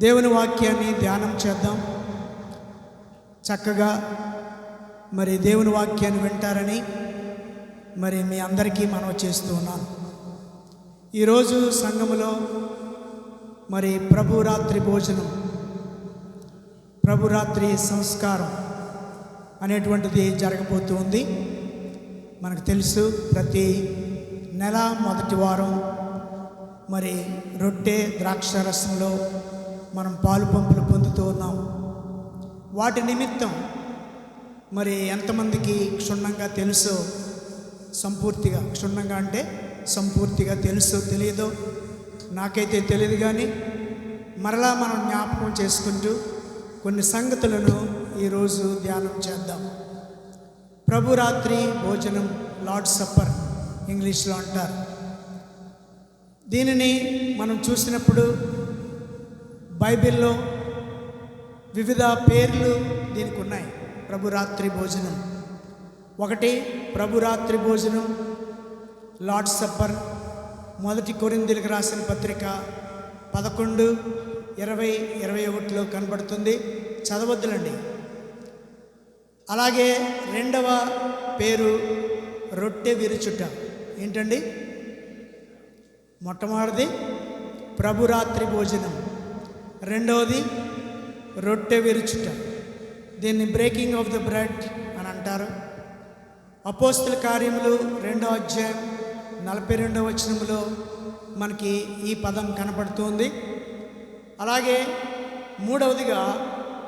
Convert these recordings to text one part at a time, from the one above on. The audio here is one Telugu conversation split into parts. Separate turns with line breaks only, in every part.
దేవుని వాక్యాన్ని ధ్యానం చేద్దాం. చక్కగా మరి దేవుని వాక్యాన్ని వింటారని మరి మీ అందరికీ మనవి చేస్తూ ఉన్నాను. ఈరోజు సంఘములో మరి ప్రభురాత్రి భోజనం, ప్రభురాత్రి సంస్కారం అనేటువంటిది జరగబోతూ ఉంది. మనకు తెలుసు, ప్రతి నెల మొదటి వారం మరి రొట్టె ద్రాక్షారసంలో మనం పాలు పంపులు పొందుతూ ఉన్నాం. వాటి నిమిత్తం మరి ఎంతమందికి క్షుణ్ణంగా తెలుసో, సంపూర్తిగా, క్షుణ్ణంగా అంటే సంపూర్తిగా తెలుసో తెలియదో నాకైతే తెలియదు, కానీ మరలా మనం జ్ఞాపకం చేసుకుంటూ కొన్ని సంగతులను ఈరోజు ధ్యానం చేద్దాం. ప్రభురాత్రి భోజనం, లార్డ్ సప్పర్ ఇంగ్లీష్లో అంటారు. దీనిని మనం చూసినప్పుడు బైబిల్లో వివిధ పేర్లు దీనికి ఉన్నాయి. ప్రభురాత్రి భోజనం ఒకటి, ప్రభురాత్రి భోజనం లార్డ్ సప్పర్ 1 కొరింథీయులకు రాసిన పత్రిక 11:20-21 కనబడుతుంది. చదవద్దులండి. అలాగే రెండవ పేరు రొట్టె విరుచుట. ఏంటండి? మొట్టమొదటిది ప్రభురాత్రి భోజనం, రెండవది రొట్టె విరుచుట. దీన్ని బ్రేకింగ్ ఆఫ్ ద బ్రెడ్ అని అంటారు. అపోస్తల కార్యములు 2వ అధ్యాయం 42వ వచనంలో మనకి ఈ పదం కనపడుతుంది. అలాగే మూడవదిగా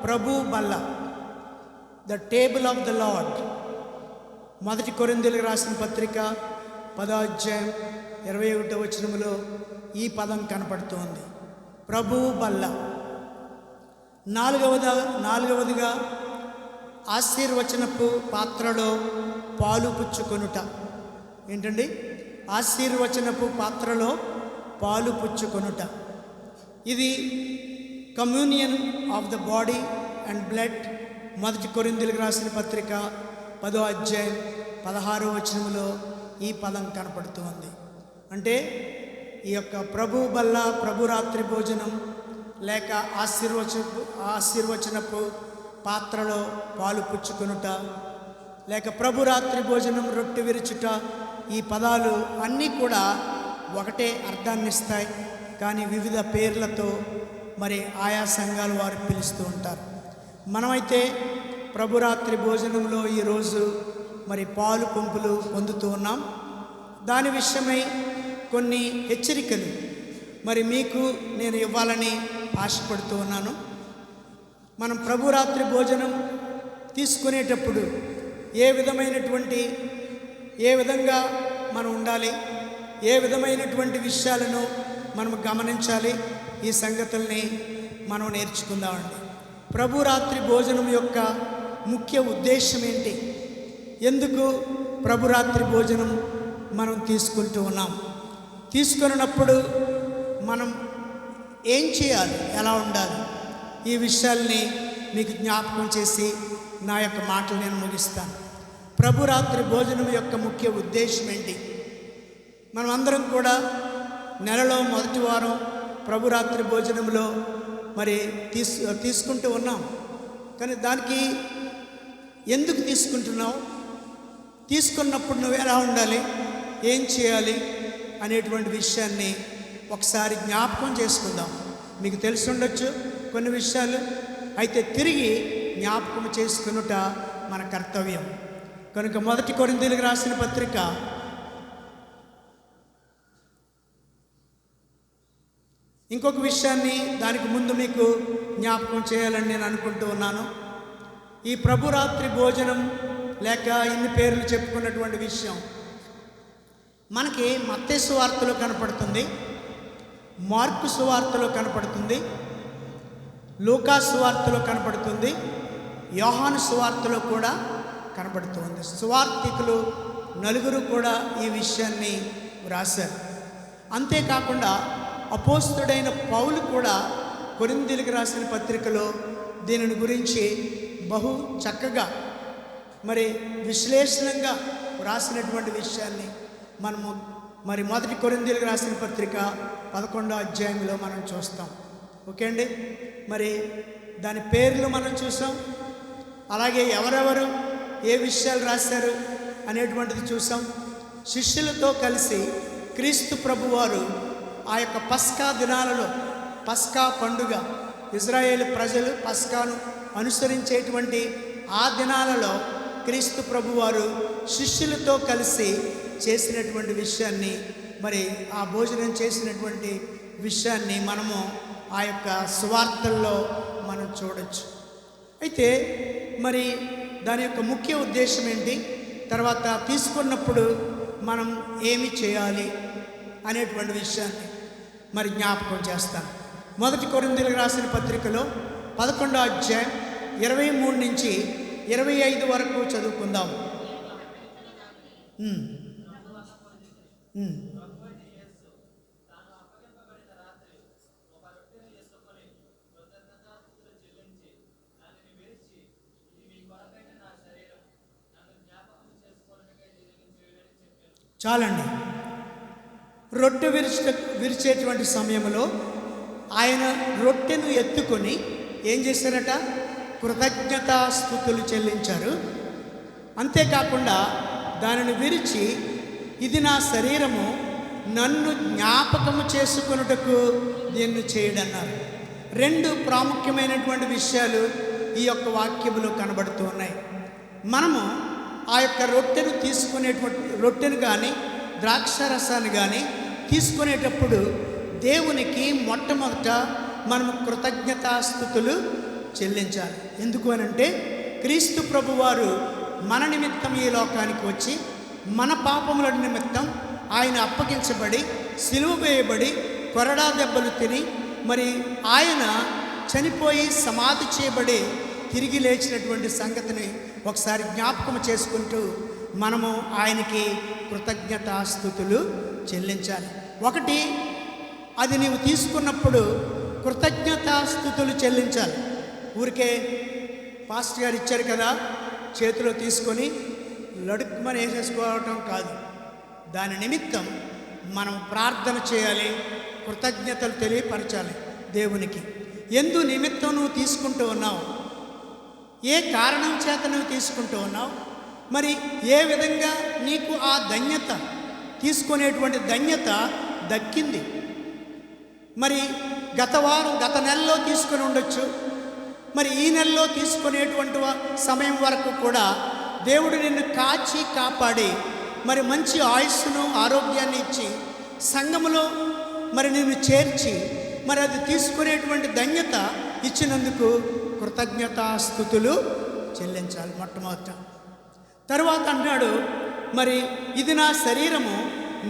ప్రభు బల్ల, the table of the lord. 1 కొరింథీయులకు రాసిన పత్రిక 10వ అధ్యాయం 21వ వచనంలో ఈ పదం కనపడుతోంది, ప్రభు బల్ల. నాలుగవదిగా ఆశీర్వచనపు పాత్రలో పాలు పుచ్చుకొనుట. ఏంటండి? ఆశీర్వచనపు పాత్రలో పాలు పుచ్చుకొనుట. ఇది communion of the body and blood. 1 కొరింథీయులకు రాసిన పత్రిక 10వ అధ్యాయం 16వ వచనంలో ఈ పదం కనపడుతుంది. అంటే ఈ యొక్క ప్రభు బల్ల, ప్రభురాత్రి భోజనం లేక ఆశీర్వచనపు పాత్రలో పాలు పుచ్చుకొనుట, లేక ప్రభురాత్రి భోజనం, రొట్టె విరుచుట, ఈ పదాలు అన్నీ కూడా ఒకటే అర్థాన్ని ఇస్తాయి, కానీ వివిధ పేర్లతో మరి ఆయా సంఘాలు వారు పిలుస్తూ ఉంటారు. మనమైతే ప్రభురాత్రి భోజనంలో ఈరోజు మరి పాలు పంపులు పొందుతూ ఉన్నాం. దాని విషయమై కొన్ని హెచ్చరికలు మరి మీకు నేను ఇవ్వాలని ఆశపడుతూ ఉన్నాను. మనం ప్రభురాత్రి భోజనం తీసుకునేటప్పుడు ఏ విధంగా మనం ఉండాలి, ఏ విధమైనటువంటి విషయాలను మనం గమనించాలి, ఈ సంగతుల్ని మనం నేర్చుకుందామండి. ప్రభురాత్రి భోజనం యొక్క ముఖ్య ఉద్దేశం ఏంటి? ఎందుకు ప్రభురాత్రి భోజనం మనం తీసుకుంటూ ఉన్నాం? తీసుకున్నప్పుడు మనం ఏం చేయాలి, ఎలా ఉండాలి, ఈ విషయాల్ని మీకు జ్ఞాపకం చేసి నా యొక్క మాటలు నేను ముగిస్తాను. ప్రభురాత్రి భోజనం యొక్క ముఖ్య ఉద్దేశం ఏంటి? మనం అందరం కూడా నెలలో మొదటి వారం ప్రభురాత్రి భోజనంలో మరి తీసుకుంటూ ఉన్నాం. కానీ దానికి ఎందుకు తీసుకుంటున్నావు, తీసుకున్నప్పుడు నువ్వు ఎలా ఉండాలి, ఏం చేయాలి అనేటువంటి విషయాన్ని ఒకసారి జ్ఞాపకం చేసుకుందాం. మీకు తెలిసి ఉండొచ్చు కొన్ని విషయాలు, అయితే తిరిగి జ్ఞాపకం చేసుకునుట మన కర్తవ్యం. కనుక 1 కొరింథీయులకు రాసిన పత్రిక ఇంకొక విషయాన్ని దానికి ముందు మీకు జ్ఞాపకం చేయాలని నేను అనుకుంటూ ఉన్నాను. ఈ ప్రభురాత్రి భోజనం లేక ఇన్ని పేర్లు చెప్పుకున్నటువంటి విషయం మనకి మత్తయి సువార్తలో కనపడుతుంది, మార్కు సువార్తలో కనపడుతుంది, లూకా సువార్తలో కనపడుతుంది, యోహాను సువార్తలో కూడా కనపడుతుంది. సువార్తికులు 4 కూడా ఈ విషయాన్ని వ్రాశారు. అంతేకాకుండా అపోస్తుడైన పౌలు కూడా కొరింథీయులకు రాసిన పత్రికలో దీనిని గురించి బహు చక్కగా మరి విశ్లేషణంగా వ్రాసినటువంటి విషయాన్ని మనము మరి 1 కొరింథీయులకు రాసిన పత్రిక 11వ అధ్యాయంలో మనం చూస్తాం. ఓకే అండి. మరి దాని పేర్లు మనం చూసాం, అలాగే ఎవరెవరు ఏ విషయాలు రాశారు అనేటువంటిది చూసాం. శిష్యులతో కలిసి క్రీస్తు ప్రభువారు ఆ యొక్క పస్కా దినాలలో, పస్కా పండుగ, ఇజ్రాయేలు ప్రజలు పస్కాను అనుసరించేటువంటి ఆ దినాలలో క్రీస్తు ప్రభువారు శిష్యులతో కలిసి చేసినటువంటి విషయాన్ని, మరి ఆ భోజనం చేసినటువంటి విషయాన్ని మనము ఆ యొక్క సువార్తల్లో మనం చూడొచ్చు. అయితే మరి దాని యొక్క ముఖ్య ఉద్దేశం ఏంటి, తర్వాత తీసుకున్నప్పుడు మనం ఏమి చేయాలి అనేటువంటి విషయాన్ని మరి జ్ఞాపకం చేస్తాను. 1 కొరింథీయులకు రాసిన పత్రికలో 11వ అధ్యాయం 23 నుంచి 25 వరకు చదువుకుందాం. చాలండి. రొట్టె విరిచేటువంటి సమయంలో ఆయన రొట్టెను ఎత్తుకొని ఏం చేశారట, కృతజ్ఞతాస్తుతులు చెల్లించారు. అంతేకాకుండా దానిని విరిచి, ఇది నా శరీరము, నన్ను జ్ఞాపకము చేసుకొనుటకు దీన్ని చేయడన్నారు. 2 ప్రాముఖ్యమైనటువంటి విషయాలు ఈ యొక్క వాక్యములో కనబడుతూ ఉన్నాయి. మనము ఆ యొక్క రొట్టెను కానీ ద్రాక్షారసాన్ని కానీ తీసుకునేటప్పుడు దేవునికి మొట్టమొదట మనము కృతజ్ఞతాస్తుతులు చెల్లించాలి. ఎందుకు అనంటే, క్రీస్తు ప్రభువారు మన నిమిత్తం ఈ లోకానికి వచ్చి, మన పాపముల నిమిత్తం ఆయన అప్పగించబడి, సిలువ వేయబడి, కొరడా దెబ్బలు తిని, మరి ఆయన చనిపోయి సమాధి చేయబడి తిరిగి లేచినటువంటి సంగతిని ఒకసారి జ్ఞాపకం చేసుకుంటూ మనము ఆయనకి కృతజ్ఞతాస్తుతులు చెల్లించాలి. ఒకటి, అది నీవు తీసుకున్నప్పుడు కృతజ్ఞతాస్తుతులు చెల్లించాలి. ఊరికే పాస్టర్ గారు ఇచ్చారు కదా చేతిలో తీసుకొని లడుక్కుమని వేసేసుకోవటం కాదు. దాని నిమిత్తం మనం ప్రార్థన చేయాలి, కృతజ్ఞతలు తెలియపరచాలి దేవునికి. ఎందు నిమిత్తం నువ్వు తీసుకుంటూ ఉన్నావు, ఏ కారణం చేత నువ్వు తీసుకుంటూ ఉన్నావు, మరి ఏ విధంగా నీకు ఆ ధన్యత, తీసుకునేటువంటి ధన్యత దక్కింది. మరి గత నెలలో తీసుకొని ఉండొచ్చు, మరి ఈ నెలలో తీసుకునేటువంటి సమయం వరకు కూడా దేవుడు నిన్ను కాచి కాపాడి, మరి మంచి ఆయుస్సును ఆరోగ్యాన్ని ఇచ్చి సంఘములో మరి నిన్ను చేర్చి, మరి అది తీసుకునేటువంటి ధన్యత ఇచ్చినందుకు కృతజ్ఞతాస్తుతులు చెల్లించాలి మొట్టమొదట. తరువాత అన్నాడు, మరి ఇది నా శరీరము,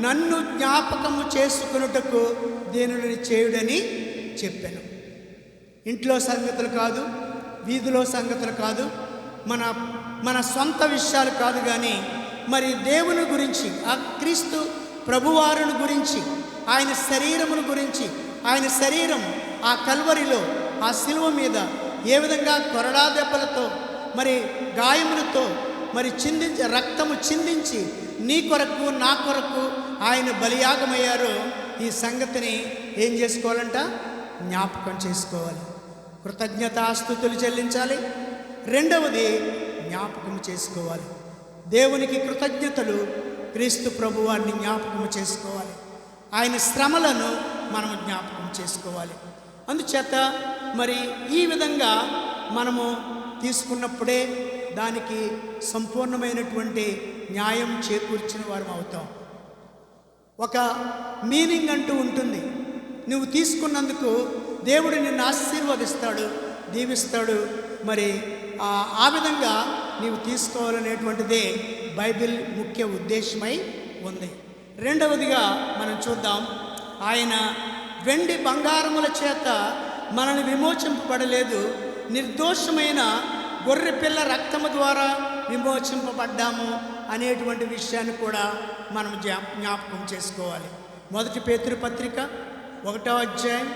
నన్ను జ్ఞాపకము చేసుకొనుటకు దీనిని చేయుడని చెప్పాను. ఇంట్లో సంగతులు కాదు, వీధిలో సంగతులు కాదు, మన సొంత విషయాలు కాదు, కానీ మరి దేవుని గురించి, ఆ క్రీస్తు ప్రభువారుని గురించి, ఆయన శరీరమును గురించి, ఆయన శరీరం ఆ కల్వరిలో, ఆ శిలువ మీద ఏ విధంగా కొరడా దెబ్బలతో, మరి గాయములతో, మరి రక్తము చిందించి నీ కొరకు నా కొరకు ఆయన బలియాగమయ్యారో, ఈ సంగతిని ఏం చేసుకోవాలంట, జ్ఞాపకం చేసుకోవాలి. కృతజ్ఞతాస్తుతులు చెల్లించాలి. రెండవది జ్ఞాపకం చేసుకోవాలి. దేవునికి కృతజ్ఞతలు, క్రీస్తు ప్రభువాన్ని జ్ఞాపకం చేసుకోవాలి. ఆయన శ్రమలను మనం జ్ఞాపకం చేసుకోవాలి. అందుచేత మరి ఈ విధంగా మనము తీసుకున్నప్పుడే దానికి సంపూర్ణమైనటువంటి న్యాయం చేకూర్చిన వారం అవుతాం. ఒక మీనింగ్ అంటూ ఉంటుంది. నువ్వు తీసుకున్నందుకు దేవుడు నిన్ను ఆశీర్వదిస్తాడు, దీవిస్తాడు. మరి ఆ విధంగా నీవు తీసుకోవాలనేటువంటిదే బైబిల్ ముఖ్య ఉద్దేశమై ఉంది. రెండవదిగా మనం చూద్దాం, ఆయన వెండి బంగారముల చేత మనల్ని విమోచింపబడలేదు, నిర్దోషమైన గొర్రెపిల్ల రక్తము ద్వారా విమోచింపబడ్డాము అనేటువంటి విషయాన్ని కూడా మనం జ్ఞాపకం చేసుకోవాలి. 1 పేతురు పత్రిక 1వ అధ్యాయం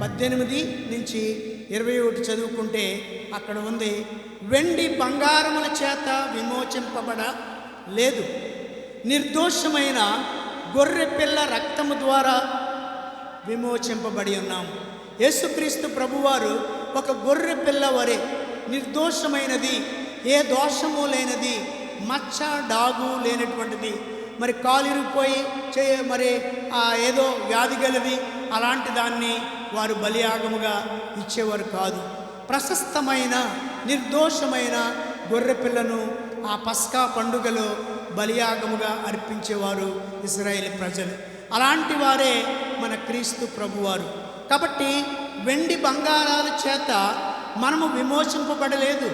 18 నుంచి 21 చదువుకుంటే అక్కడ ఉంది, వెండి బంగారముల చేత విమోచింపబడ లేదు, నిర్దోషమైన గొర్రెపిల్ల రక్తము ద్వారా విమోచింపబడి ఉన్నాము. యేసుక్రీస్తు ప్రభువారు ఒక గొర్రె పిల్ల వలె నిర్దోషమైనది, ఏ దోషము లేనిది, మచ్చ డాగు లేనటువంటిది, మరి కాలిరిగిపోయి మరి ఏదో వ్యాధి గలది అలాంటి దాన్ని వారు బలియాగముగా ఇచ్చేవారు కాదు. ప్రశస్తమైన నిర్దోషమైన గొర్రె పిల్లను ఆ పస్కా పండుగలో బలియాగముగా అర్పించేవారు ఇశ్రాయేలు ప్రజలు. అలాంటి వారే మన క్రీస్తు ప్రభువారు. కాబట్టి వెండి బంగారాల చేత మనము విమోచింపబడలేదు.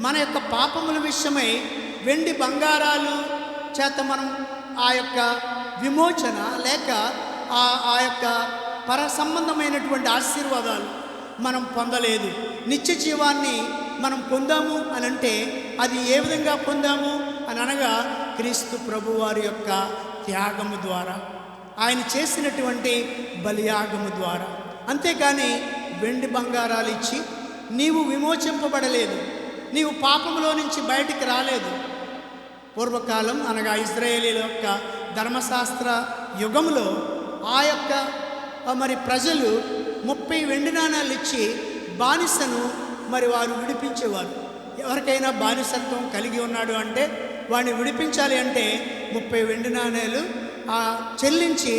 మన యొక్క పాపముల విషయమై వెండి బంగారాలు చేత మనం ఆ యొక్క విమోచన లేక ఆ యొక్క పర సంబంధమైనటువంటి ఆశీర్వాదాలు మనం పొందలేదు. నిత్య జీవాన్ని మనం పొందాము అని అంటే అది ఏ విధంగా పొందాము అని అనగా క్రీస్తు ప్రభువారి యొక్క త్యాగము ద్వారా, ఆయన చేసినటువంటి బలియాగము ద్వారా. అంతేకాని వెండి బంగారాలు ఇచ్చి నీవు విమోచింపబడలేదు, నీవు పాపములో నుంచి బయటికి రాలేదు. పూర్వకాలం అనగా ఇశ్రాయేలీల యొక్క ధర్మశాస్త్ర యుగంలో ఆ యొక్క మరి ప్రజలు 30 వెండి నాణాలు ఇచ్చి బానిసను మరి వారు విడిపించేవారు. ఎవరికైనా బానిసత్వం కలిగి ఉన్నాడు అంటే వాడిని విడిపించాలి అంటే 30 వెండి నాణేలు చెల్లించి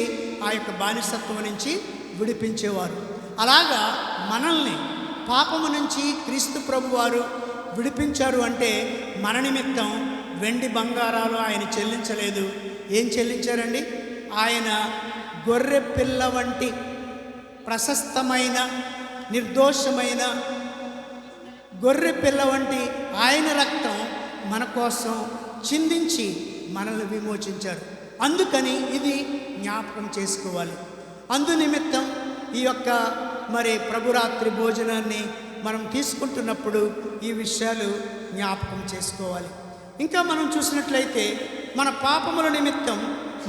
ఆ యొక్క బానిసత్వం నుంచి విడిపించేవారు. అలాగా మనల్ని పాపము నుంచి క్రీస్తు ప్రభు వారు విడిపించారు అంటే మన నిమిత్తం వెండి బంగారాలు ఆయన చెల్లించలేదు. ఏం చెల్లించారండి? ఆయన గొర్రె పిల్ల వంటి ప్రశస్తమైన నిర్దోషమైన గొర్రె పిల్ల వంటి ఆయన రక్తం మన కోసం చిందించి మనల్ని విమోచించారు. అందుకని ఇది జ్ఞాపకం చేసుకోవాలి. అందు నిమిత్తం ఈ యొక్క మరి ప్రభురాత్రి భోజనాన్ని మనం తీసుకుంటున్నప్పుడు ఈ విషయాలు జ్ఞాపకం చేసుకోవాలి. ఇంకా మనం చూసినట్లయితే మన పాపముల నిమిత్తం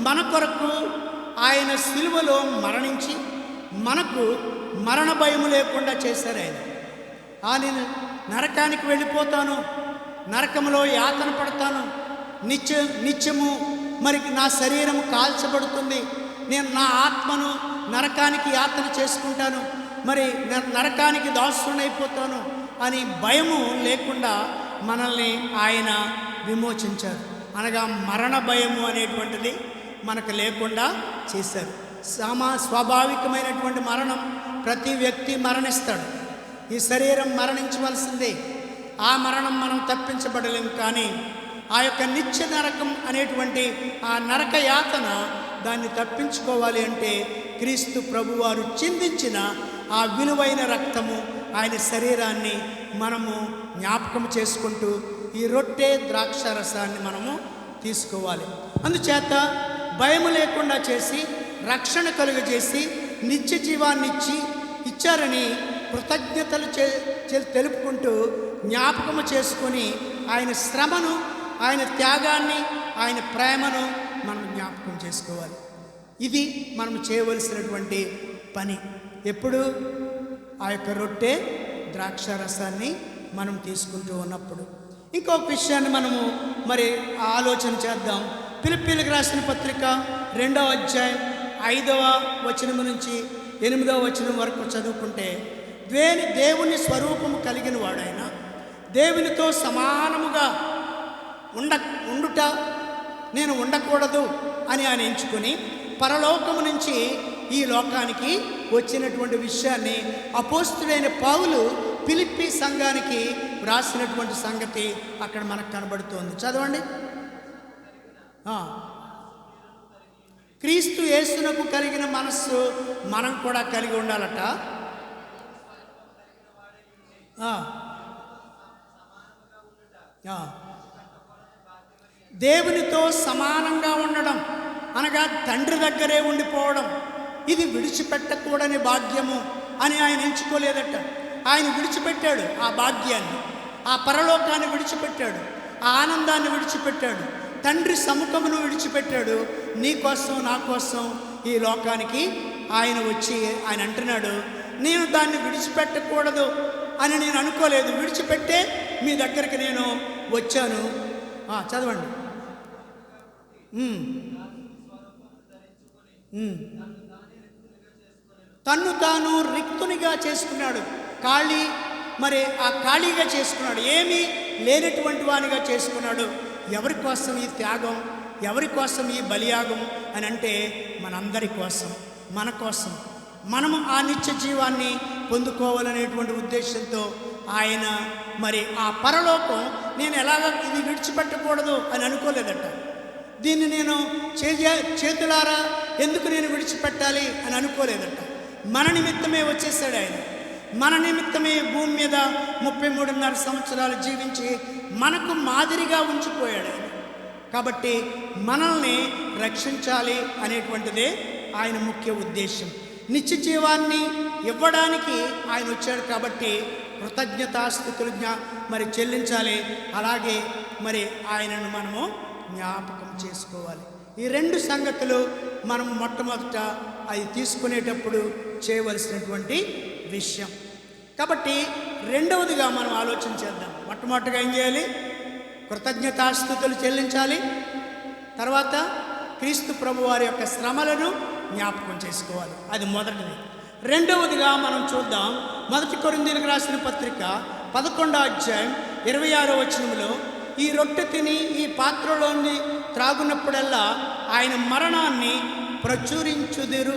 మన కొరకు ఆయన సిలువలో మరణించి మనకు మరణ భయము లేకుండా చేశారు. నేను నరకానికి వెళ్ళిపోతాను, నరకములో యాతన పడతాను, నిత్యము మరి నా శరీరం కాల్చబడుతుంది, నేను నా ఆత్మను నరకానికి యాతన చేసుకుంటాను, మరి నరకానికి దాసుడైపోతాను అని భయము లేకుండా మనల్ని ఆయన విమోచించారు. అనగా మరణ భయము అనేటువంటిది మనకు లేకుండా చేశారు. స్వాభావికమైనటువంటి మరణం ప్రతి వ్యక్తి మరణిస్తాడు. ఈ శరీరం మరణించవలసిందే. ఆ మరణం మనం తప్పించబడలేము. కానీ ఆ యొక్క నిత్య నరకం అనేటువంటి ఆ నరక యాతన దాన్ని తప్పించుకోవాలి అంటే క్రీస్తు ప్రభువారు చిందించిన ఆ విలువైన రక్తము, ఆయన శరీరాన్ని మనము జ్ఞాపకం చేసుకుంటూ ఈ రొట్టె ద్రాక్ష రసాన్ని మనము తీసుకోవాలి. అందుచేత భయము లేకుండా చేసి రక్షణ కలుగజేసి నిత్య జీవాన్ని ఇచ్చారని కృతజ్ఞతలు తెలుపుకుంటూ జ్ఞాపకము చేసుకొని ఆయన శ్రమను, ఆయన త్యాగాన్ని, ఆయన ప్రేమను మనం జ్ఞాపకం చేసుకోవాలి. ఇది మనం చేయవలసినటువంటి పని. ఎప్పుడు ఆ యొక్క రొట్టె ద్రాక్ష రసాన్ని మనం తీసుకుంటూ ఉన్నప్పుడు. ఇంకొక విషయాన్ని మనము మరి ఆలోచన చేద్దాం. ఫిలిప్పీయులకు రాసిన పత్రిక 2వ అధ్యాయం 5వ వచనం నుంచి 8వ వచనం వరకు చదువుకుంటే, దేవుని స్వరూపము కలిగిన వాడైన దేవునితో సమానముగా ఉండుట నేను ఉండకూడదు అని ఆయన ఎంచుకొని పరలోకము నుంచి ఈ లోకానికి వచ్చినటువంటి విషయాన్ని అపోస్తుడైన పౌలు ఫిలిప్పీ సంఘానికి వ్రాసినటువంటి సంగతి అక్కడ మనకు కనబడుతోంది. చదవండి. క్రీస్తు యేసునకు కలిగిన మనస్సు మనం కూడా కలిగి ఉండాలట. దేవునితో సమానంగా ఉండడం అనగా తండ్రి దగ్గరే ఉండిపోవడం, ఇది విడిచిపెట్టకూడని భాగ్యము అని ఆయన ఎంచుకోలేదట. ఆయన విడిచిపెట్టాడు ఆ భాగ్యాన్ని, ఆ పరలోకాన్ని విడిచిపెట్టాడు, ఆ ఆనందాన్ని విడిచిపెట్టాడు, తండ్రి సముఖమును విడిచిపెట్టాడు. నీ కోసం నా కోసం ఈ లోకానికి ఆయన వచ్చి ఆయన అంటున్నాడు, నేను దాన్ని విడిచిపెట్టకూడదు అని నేను అనుకోలేదు, విడిచిపెట్టే మీ దగ్గరికి నేను వచ్చాను. చదవండి. తన్ను తాను రిక్తునిగా చేసుకున్నాడు. ఆ ఖాళీగా చేసుకున్నాడు. ఏమీ లేనటువంటి వానిగా చేసుకున్నాడు. ఎవరి కోసం ఈ త్యాగం, ఎవరి కోసం ఈ బలియాగం అని అంటే మనందరి కోసం, మన కోసం, మనము ఆ నిత్య జీవాన్ని పొందుకోవాలనేటువంటి ఉద్దేశంతో ఆయన ఆ పరలోకం నేను ఎలాగ ఇది విడిచిపెట్టకూడదు అని అనుకోలేదట. దీన్ని నేను చేతులారా ఎందుకు నేను విడిచిపెట్టాలి అని అనుకోలేదట. మన నిమిత్తమే వచ్చేసాడు ఆయన. మన నిమిత్తమే భూమి మీద 33.5 సంవత్సరాలు జీవించి మనకు మాదిరిగా ఉంచిపోయాడు ఆయన. కాబట్టి మనల్ని రక్షించాలి అనేటువంటిదే ఆయన ముఖ్య ఉద్దేశం. నిత్య జీవాన్ని ఇవ్వడానికి ఆయన వచ్చాడు. కాబట్టి కృతజ్ఞతాస్థుతులు చెల్లించాలి. అలాగే ఆయనను మనము జ్ఞాపకం చేసుకోవాలి. ఈ 2 సంగతులు మనం మొట్టమొదట అది తీసుకునేటప్పుడు చేయవలసినటువంటి విషయం. కాబట్టి రెండవదిగా మనం ఆలోచన చేద్దాం. మొట్టమొదటిగా ఏం చేయాలి? కృతజ్ఞతాస్థుతులు చెల్లించాలి. తర్వాత క్రీస్తు ప్రభు వారి యొక్క శ్రమలను జ్ఞాపకం చేసుకోవాలి. అది మొదటిది. రెండవదిగా మనం చూద్దాం. 1 కొరింథీయులకు రాసిన పత్రిక 11వ అధ్యాయం 26వ వచనంలో, ఈ రొట్టె తిని ఈ పాత్రలోని త్రాగునప్పుడల్లా ఆయన మరణాన్ని ప్రచురించుదురు.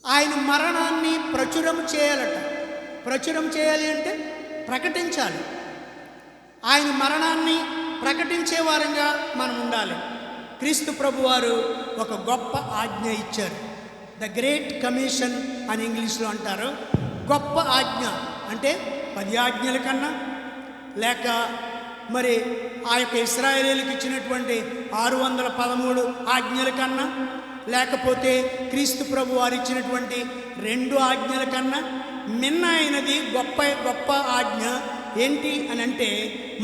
ఆయన మరణాన్ని ప్రచురం చేయాలట. ప్రచురం చేయాలి అంటే ప్రకటించాలి. ఆయన మరణాన్ని ప్రకటించే వారంగా మనం ఉండాలి. క్రీస్తు ప్రభు వారు ఒక గొప్ప ఆజ్ఞ ఇచ్చారు. ద గ్రేట్ కమిషన్ అని ఇంగ్లీష్లో అంటారు. గొప్ప ఆజ్ఞ అంటే 10 ఆజ్ఞల కన్నా, లేక ఆ యొక్క ఇశ్రాయేలీయులకు ఇచ్చినటువంటి 613 ఆజ్ఞల కన్నా, లేకపోతే క్రీస్తు ప్రభు వారు ఇచ్చినటువంటి 2 ఆజ్ఞల కన్నా మిన్న అయినది గొప్ప ఆజ్ఞ ఏంటి అని అంటే,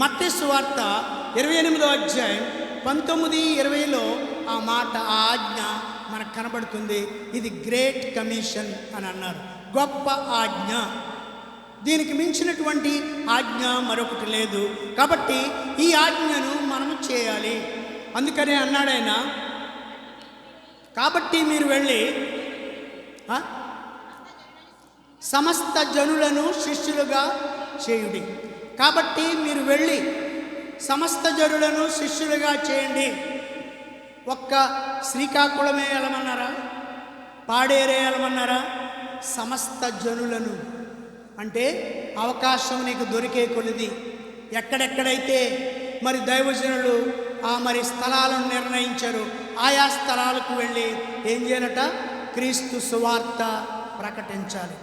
మత్తయి సువార్త 28వ అధ్యాయం 19-20లో ఆ ఆజ్ఞ మనకు కనబడుతుంది. ఇది గ్రేట్ కమిషన్ అని అన్నారు. గొప్ప ఆజ్ఞ. దీనికి మించినటువంటి ఆజ్ఞ మరొకటి లేదు. కాబట్టి ఈ ఆజ్ఞను మనము చేయాలి. అందుకనే అన్నాడాయన, కాబట్టి మీరు వెళ్ళి సమస్త జనులను శిష్యులుగా చేయుడి. కాబట్టి మీరు వెళ్ళి సమస్త జనులను శిష్యులుగా చేయండి. ఒక్క శ్రీకాకుళమే వెళ్ళమన్నారా? పాడేరే వెళ్ళమన్నారా? సమస్త జనులను అంటే అవకాశం నీకు దొరికే కొలిది. ఎక్కడెక్కడైతే దైవజనులు స్థలాలను నిర్ణయించారు, ఆయా స్థలాలకు వెళ్ళి ఏం చేయాలట? క్రీస్తు సువార్త ప్రకటించాలి.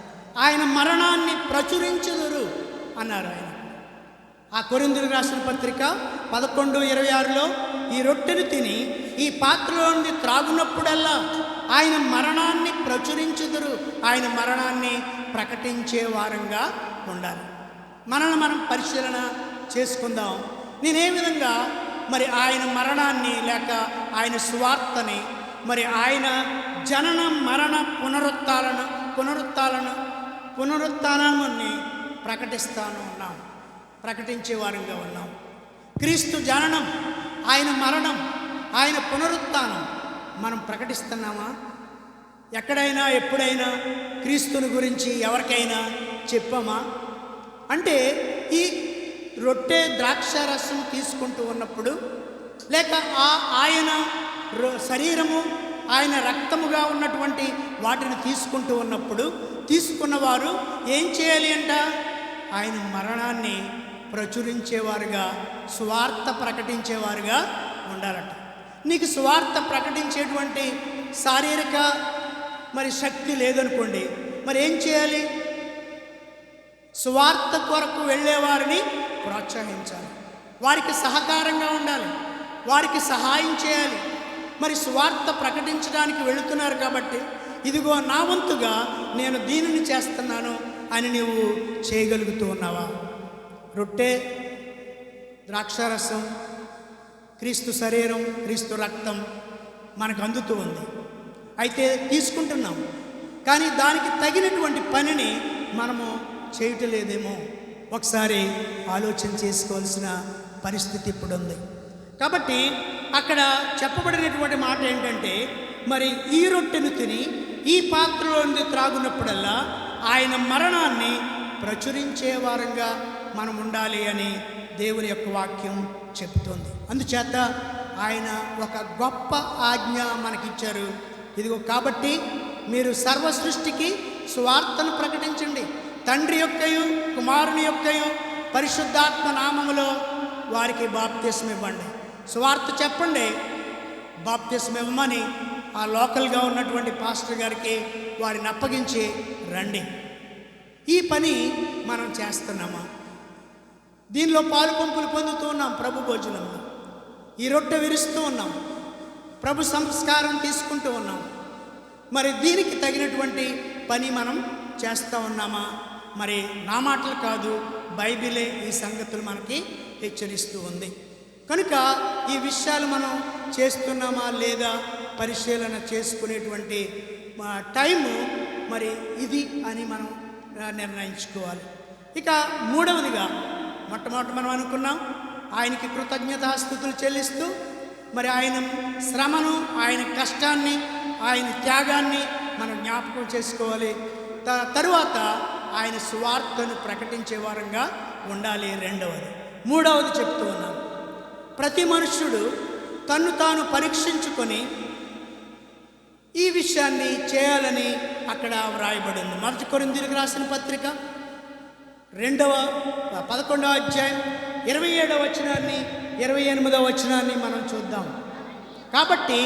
ఆయన మరణాన్ని ప్రచురించుదురు అన్నారు ఆయన. ఆ కొరింథీయులకు రాసిన పత్రిక 11:26లో, ఈ రొట్టెను తిని ఈ పాత్రలో నుండి త్రాగునప్పుడల్లా ఆయన మరణాన్ని ప్రచురించుదురు. ఆయన మరణాన్ని ప్రకటించే వారంగా ఉండాలి. మనల్ని మనం పరిశీలన చేసుకుందాం. నేనే విధంగా ఆయన మరణాన్ని, లేక ఆయన సువార్తని, ఆయన జనన మరణ పునరుత్థానాన్ని ప్రకటించే వారంగా ఉన్నాం. క్రీస్తు జననం, ఆయన మరణం, ఆయన పునరుత్థానం మనం ప్రకటిస్తున్నామా? ఎక్కడైనా ఎప్పుడైనా క్రీస్తుని గురించి ఎవరికైనా చెప్పామా? అంటే ఈ రొట్టె ద్రాక్ష రసం తీసుకుంటూ ఉన్నప్పుడు, లేక ఆయన శరీరము, ఆయన రక్తముగా ఉన్నటువంటి వాటిని తీసుకుంటూ ఉన్నప్పుడు, తీసుకున్నవారు ఏం చేయాలి అంట? ఆయన మరణాన్ని ప్రచురించేవారుగా, సువార్త ప్రకటించేవారుగా ఉండాలట. నీకు సువార్త ప్రకటించేటువంటి శారీరక శక్తి లేదనుకోండి, ఏం చేయాలి? సువార్త కొరకు వెళ్ళేవారిని ప్రోత్సహించాలి. వారికి సహకారంగా ఉండాలి. వారికి సహాయం చేయాలి. సువార్త ప్రకటించడానికి వెళుతున్నారు కాబట్టి, ఇదిగో నా వంతుగా నేను దీనిని చేస్తున్నాను అని నీవు చేయగలుగుతూ ఉన్నావా? రొట్టె, ద్రాక్షారసం, క్రీస్తు శరీరం, క్రీస్తు రక్తం మనకు అందుతూ ఉంది. అయితే తీసుకుంటున్నాం, కానీ దానికి తగినటువంటి పనిని మనము చేయటలేదేమో. ఒకసారి ఆలోచన చేసుకోవాల్సిన పరిస్థితి ఇప్పుడు ఉంది. కాబట్టి అక్కడ చెప్పబడినటువంటి మాట ఏంటంటే, మరి ఈ రొట్టెను తిని ఈ పాత్రలో నుండి త్రాగునప్పుడల్లా ఆయన మరణాన్ని ప్రచురించే వారంగా మనం ఉండాలి అని దేవుని యొక్క వాక్యం చెప్తుంది. అందుచేత ఆయన ఒక గొప్ప ఆజ్ఞ మనకిచ్చారు. ఇదిగో కాబట్టి మీరు సర్వ సృష్టికి సువార్తను ప్రకటించండి, తండ్రి యొక్కయు కుమారుని యొక్కయు పరిశుద్ధాత్మ నామములో వారికి బాప్తిస్మం ఇవ్వండి. సువార్త చెప్పండి, బాప్తిస్మం ఇవ్వమని ఆ లోకల్గా ఉన్నటువంటి పాస్టర్ గారికి వారిని అప్పగించి రండి. ఈ పని మనం చేస్తున్నామా? దీనిలో పాలు పంపులు పొందుతూ ఉన్నాం. ప్రభు భోజనంలో ఈ రొట్టె విరుస్తూ ఉన్నాం, ప్రభు సంస్కారం తీసుకుంటూ ఉన్నాం. మరి దీనికి తగినటువంటి పని మనం చేస్తూ ఉన్నామా? మరి నా మాటలు కాదు, బైబిలే ఈ సంగతులు మనకి హెచ్చరిస్తూ ఉంది. కనుక ఈ విషయాలు మనం చేస్తున్నామా లేదా పరిశీలన చేసుకునేటువంటి టైము మరి ఇది అని మనం నిర్ణయించుకోవాలి. ఇక మూడవదిగా మొట్టమొదటి మనం అనుకున్నాం, ఆయనకి కృతజ్ఞతాస్తుతులు చెల్లిస్తూ మరి ఆయన శ్రమను, ఆయన కష్టాన్ని, ఆయన త్యాగాన్ని మనం జ్ఞాపకం చేసుకోవాలి. తరువాత ఆయన సువార్తను ప్రకటించే వారంగా ఉండాలి. రెండవది. మూడవది చెప్తూ ఉన్నాం, ప్రతి మనుష్యుడు తన్ను తాను పరీక్షించుకొని ఈ విషయాన్ని చేయాలని అక్కడ వ్రాయబడింది. 1 కొరింథీయులకు రాసిన పత్రిక 11వ అధ్యాయం 27వ వచనాన్ని 28వ వచనాన్ని మనం చూద్దాం. కాబట్టి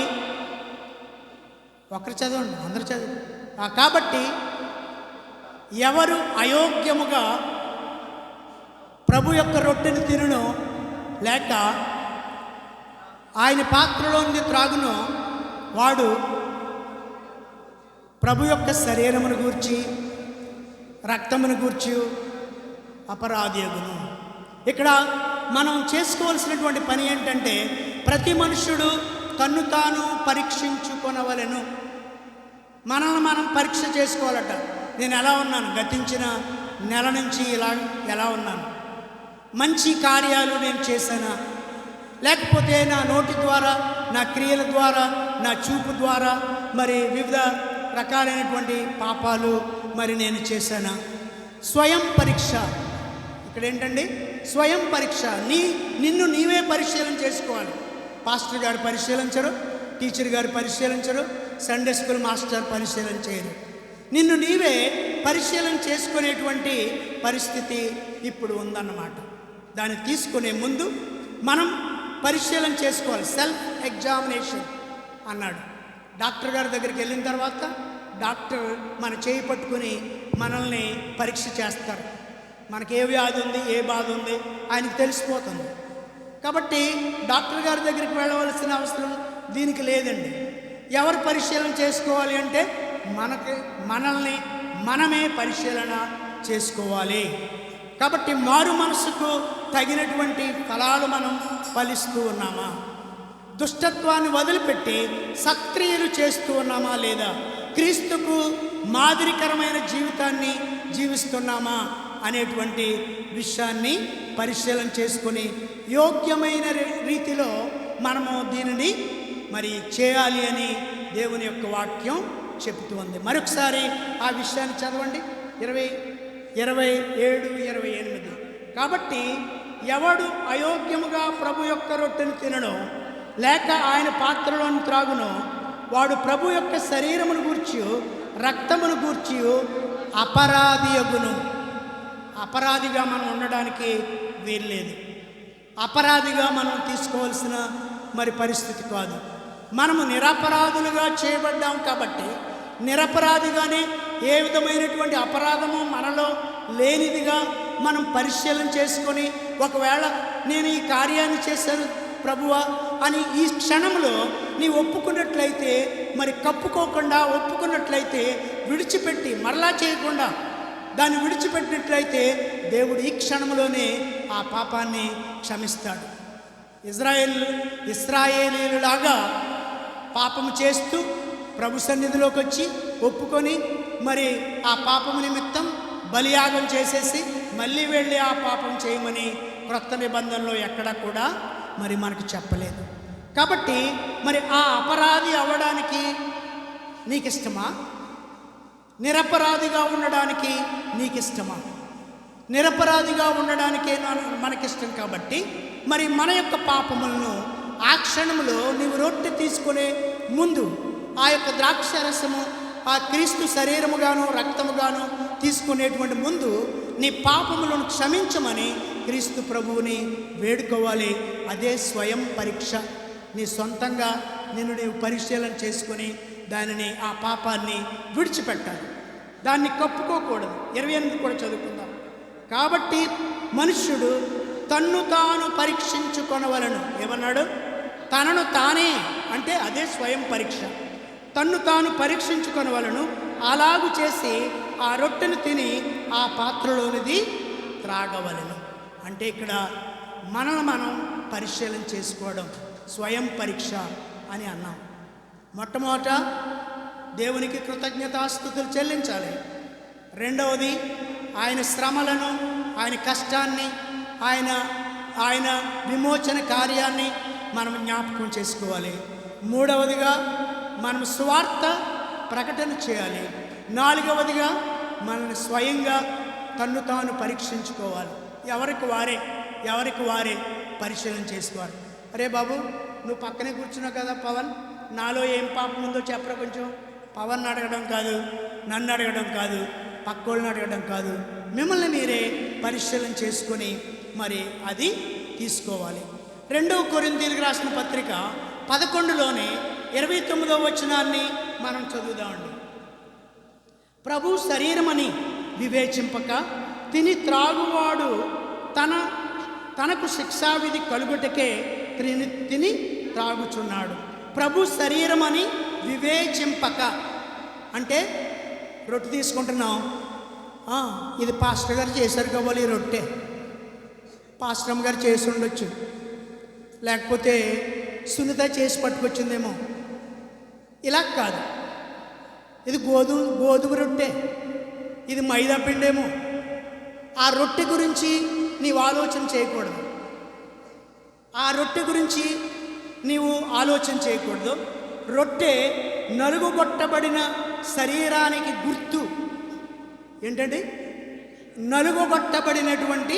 ఒకరు చదవండి, అందరూ చదవండి. కాబట్టి ఎవరు అయోగ్యముగా ప్రభు యొక్క రొట్టెను తినునో లేక ఆయన పాత్రలోని త్రాగునో వాడు ప్రభు యొక్క శరీరమును గూర్చి రక్తమును గూర్చి అపరాధియగును. ఇక్కడ మనం చేసుకోవాల్సినటువంటి పని ఏంటంటే, ప్రతి మనుష్యుడు తన్ను తాను పరీక్షించుకొనవలెను. మనల్ని మనం పరీక్ష చేసుకోవాలట. నేను ఎలా ఉన్నాను, గతించిన నెల నుంచి ఎలా ఉన్నాను, మంచి కార్యాలు నేను చేశానా, లేకపోతే నా నోటి ద్వారా, నా క్రియల ద్వారా, నా చూపు ద్వారా మరి వివిధ రకాలైనటువంటి పాపాలు మరి నేను చేశానా? స్వయం పరీక్ష. ఇక్కడ ఏంటండి? స్వయం పరీక్ష. నిన్ను నీవే పరిశీలన చేసుకోవాలి. పాస్టర్ గారు పరిశీలించరు, టీచర్ గారు పరిశీలించరు, సండే స్కూల్ మాస్టర్ పరిశీలన చేయరు. నిన్ను నీవే పరిశీలన చేసుకునేటువంటి పరిస్థితి ఇప్పుడు ఉందన్నమాట. దాన్ని తీసుకునే ముందు మనం పరిశీలన చేసుకోవాలి. సెల్ఫ్ ఎగ్జామినేషన్ అన్నాడు. డాక్టర్ గారి దగ్గరికి వెళ్ళిన తర్వాత డాక్టర్ మన చేయి పట్టుకుని మనల్ని పరీక్ష చేస్తారు. మనకి ఏ వ్యాధి ఉంది, ఏ బాధ ఉంది ఆయనకు తెలిసిపోతుంది. కాబట్టి డాక్టర్ గారి దగ్గరికి వెళ్ళవలసిన అవసరం దీనికి లేదండి. ఎవరు పరిశీలన చేసుకోవాలి అంటే మనల్ని మనమే పరిశీలన చేసుకోవాలి. కాబట్టి మారు మనసుకు తగినటువంటి ఫలాలు మనం ఫలిస్తూ ఉన్నామా? దుష్టత్వాన్ని వదిలిపెట్టి సత్క్రియలు చేస్తూ ఉన్నామా లేదా? క్రీస్తుకు మాదిరికరమైన జీవితాన్ని జీవిస్తున్నామా అనేటువంటి విషయాన్ని పరిశీలన చేసుకొని యోగ్యమైన రీతిలో మనము దీనిని మరి చేయాలి అని దేవుని యొక్క వాక్యం చెప్తూ ఉంది. మరొకసారి ఆ విషయాన్ని చదవండి. 27, 28. కాబట్టి ఎవడు అయోగ్యముగా ప్రభు యొక్క రొట్టెను తినడో లేక ఆయన పాత్రలోని త్రాగునో వాడు ప్రభు యొక్క శరీరమును గూర్చి రక్తమును గూర్చి అపరాధియగును. అపరాధిగా మనం ఉండడానికి వీల్లేదు. అపరాధిగా మనం తీసుకోవాల్సిన మరి పరిస్థితి కాదు. మనము నిరపరాధులుగా చేయబడ్డాం కాబట్టి నిరపరాధిగానే ఏ విధమైనటువంటి అపరాధము మనలో లేనిదిగా మనం పరిశీలన చేసుకొని, ఒకవేళ నేను ఈ కార్యాన్ని చేశాను ప్రభువా అని ఈ క్షణంలో నీ ఒప్పుకున్నట్లయితే, మరి కప్పుకోకుండా ఒప్పుకున్నట్లయితే, విడిచిపెట్టి మరలా చేయకుండా దాన్ని విడిచిపెట్టినట్లయితే దేవుడు ఈ క్షణంలోనే ఆ పాపాన్ని క్షమిస్తాడు. ఇశ్రాయేలీయులాగా పాపము చేస్తూ ప్రభు సన్నిధిలోకి వచ్చి ఒప్పుకొని మరి ఆ పాపము నిమిత్తం బలియాగం చేసేసి మళ్ళీ వెళ్ళి ఆ పాపం చేయమని క్రొత్త నిబంధనలో ఎక్కడా కూడా మరి మనకు చెప్పలేదు. కాబట్టి మరి ఆ అపరాధి అవ్వడానికి నీకు ఇష్టమా? నిరపరాధిగా ఉండడానికి నీకు ఇష్టమా? నిరపరాధిగా ఉండడానికే మనకిష్టం. కాబట్టి మరి మన యొక్క పాపములను ఆ క్షణంలో నీవు రొట్టె తీసుకునే ముందు ఆ యొక్క ద్రాక్షరసము ఆ క్రీస్తు శరీరముగాను రక్తముగాను తీసుకునేటువంటి ముందు నీ పాపములను క్షమించమని క్రీస్తు ప్రభువుని వేడుకోవాలి. అదే స్వయం పరీక్ష. నీ సొంతంగా నిన్ను నీవు పరిశీలన చేసుకొని దానిని ఆ పాపాన్ని విడిచిపెట్టాలి, దాన్ని కప్పుకోకూడదు. 28 కూడా చదువుకుందాం. కాబట్టి మనుష్యుడు తన్ను తాను పరీక్షించుకొనవలెను. ఏమన్నాడు? తనను తానే, అంటే అదే స్వయం పరీక్ష. తన్ను తాను పరీక్షించుకొనవలెను. అలాగు చేసి ఆ రొట్టెను తిని ఆ పాత్రలోనిది త్రాగవలెను. అంటే ఇక్కడ మనం పరిశీలన చేసుకోవడం స్వయం పరీక్ష అని అన్నాం. మొట్టమొదట దేవునికి కృతజ్ఞతాస్తుతులు చెల్లించాలి. రెండవది ఆయన శ్రమలను, ఆయన కష్టాన్ని, ఆయన విమోచన కార్యాన్ని మనం జ్ఞాపకం చేసుకోవాలి. మూడవదిగా మనం సువార్త ప్రకటన చేయాలి. నాలుగవదిగా మనల్ని స్వయంగా తన్ను తాను పరీక్షించుకోవాలి. ఎవరికి వారే పరిశీలన చేసుకోవాలి. అరే బాబు, నువ్వు పక్కనే కూర్చున్నావు కదా పవన్, నాలో ఏం పాపం ఉందో చెప్పరా కొంచెం. పవన్ అడగడం కాదు, నన్ను అడగడం కాదు, పక్కోళ్ళని అడగడం కాదు, మిమ్మల్ని మీరే పరిశీలన చేసుకొని మరి అది తీసుకోవాలి. 2 కొరింథీయులకు రాసిన పత్రిక 11లోనే 29వ వచనాన్ని మనం చదువుదామండి. ప్రభు శరీరమని వివేచింపక తిని త్రాగువాడు తనకు శిక్షావిధి కలుగుటకే తిని త్రాగుచున్నాడు. ప్రభు శరీరమని వివేచింపక అంటే రొట్టె తీసుకుంటున్నాం, ఇది పాస్టర్ గారు చేశారు కాబట్టి ఈ రొట్టె పాస్టర్ గారు చేసి ఉండొచ్చు, లేకపోతే సునీత చేసి పట్టుకొచ్చిందేమో. ఇలా కాదు, ఇది గోధుమ రొట్టె, ఇది మైదా పిండేమో. ఆ రొట్టె గురించి నీవు ఆలోచన చేయకూడదు. ఆ రొట్టె గురించి నీవు ఆలోచన చేయకూడదు. రొట్టె నలుగుగొట్టబడిన శరీరానికి గుర్తు. ఏంటండి? నలుగుగొట్టబడినటువంటి